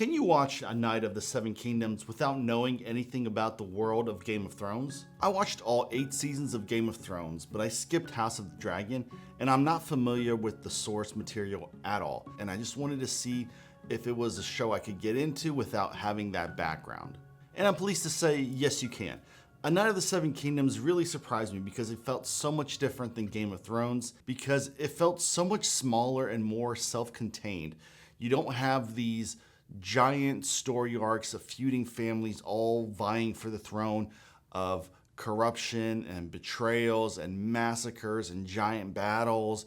Can you watch A Knight of the Seven Kingdoms without knowing anything about the world of Game of Thrones? I watched all 8 seasons of Game of Thrones, but I skipped House of the Dragon, and I'm not familiar with the source material at all, and I just wanted to see if it was a show I could get into without having that background. And I'm pleased to say, yes you can. A Knight of the Seven Kingdoms really surprised me because it felt so much different than Game of Thrones, because it felt so much smaller and more self-contained. You don't have these giant story arcs of feuding families all vying for the throne, of corruption and betrayals and massacres and giant battles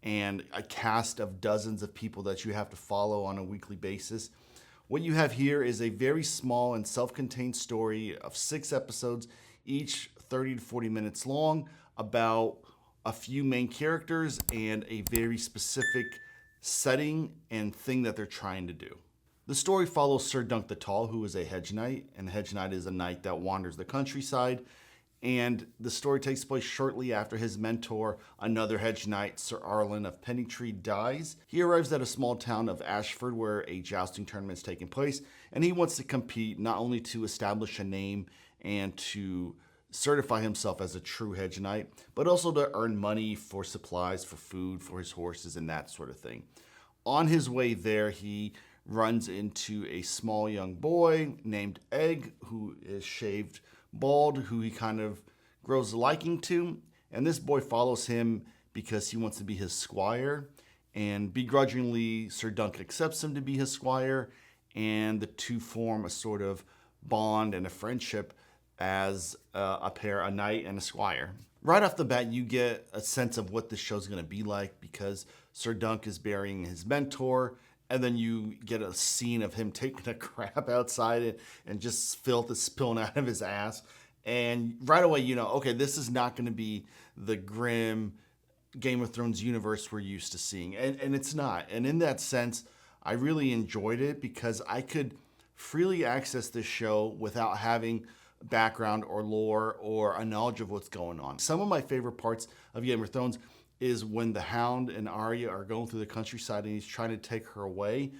and a cast of dozens of people that you have to follow on a weekly basis. What you have here is a very small and self-contained story of 6 episodes, each 30 to 40 minutes long, about a few main characters and a very specific setting and thing that they're trying to do. The story follows Sir Dunk the Tall, who is a hedge knight, and a hedge knight is a knight that wanders the countryside, and the story takes place shortly after his mentor, another hedge knight, Sir Arlen of Pennytree, dies. He arrives at a small town of Ashford where a jousting tournament is taking place, and he wants to compete not only to establish a name and to certify himself as a true hedge knight, but also to earn money for supplies, for food, for his horses, and that sort of thing. On his way there, he runs into a small young boy named Egg, who is shaved bald, who he kind of grows a liking to. And this boy follows him because he wants to be his squire. And begrudgingly, Sir Dunk accepts him to be his squire. And the two form a sort of bond and a friendship as a pair, a knight and a squire. Right off the bat, you get a sense of what this show's going to be like, because Sir Dunk is burying his mentor. And then you get a scene of him taking a crap outside and just filth is spilling out of his ass. And right away, you know, okay, this is not going to be the grim Game of Thrones universe we're used to seeing. And it's not. And in that sense, I really enjoyed it because I could freely access this show without having background or lore or a knowledge of what's going on. Some of my favorite parts of Game of Thrones is when the Hound and Aria are going through the countryside and he's trying to take her away.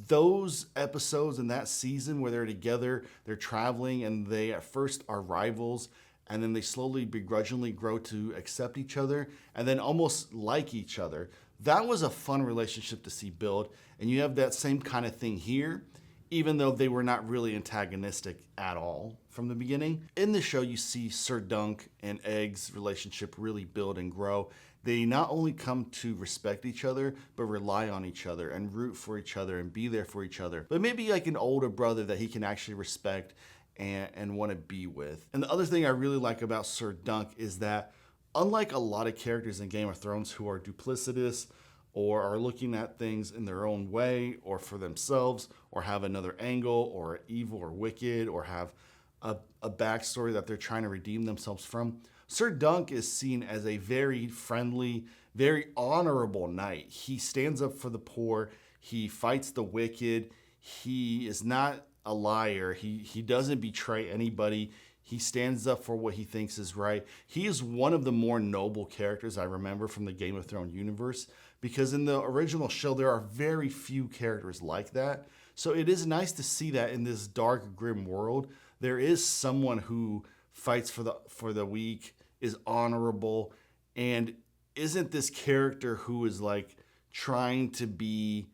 Those episodes in that season where they're together, they're traveling, and they at first are rivals, and then they slowly begrudgingly grow to accept each other and then almost like each other. That was a fun relationship to see build, and you have that same kind of thing here, even though they were not really antagonistic at all from the beginning. In the show, you see Sir Dunk and Egg's relationship really build and grow. They not only come to respect each other, but rely on each other and root for each other and be there for each other. But maybe like an older brother that he can actually respect and want to be with. And the other thing I really like about Sir Dunk is that, unlike a lot of characters in Game of Thrones who are duplicitous or are looking at things in their own way or for themselves, or have another angle, or are evil or wicked, or have a backstory that they're trying to redeem themselves from, Sir Dunk is seen as a very friendly, very honorable knight. He stands up for the poor. He fights the wicked. He is not a liar. He doesn't betray anybody. He stands up for what he thinks is right. He is one of the more noble characters I remember from the Game of Thrones universe, because in the original show, there are very few characters like that. So it is nice to see that in this dark, grim world, there is someone who fights for the weak, is honorable, and isn't this character who is like trying to be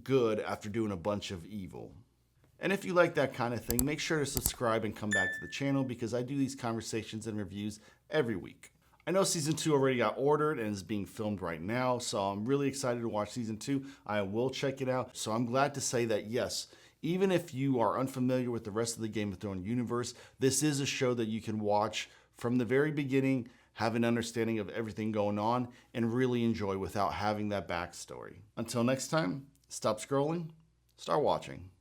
good after doing a bunch of evil. And if you like that kind of thing, make sure to subscribe and come back to the channel, because I do these conversations and reviews every week. I know season 2 already got ordered and is being filmed right now, so I'm really excited to watch season 2. I will check it out. So I'm glad to say that yes, even if you are unfamiliar with the rest of the Game of Thrones universe, this is a show that you can watch from the very beginning, have an understanding of everything going on, and really enjoy without having that backstory. Until next time, stop scrolling, start watching.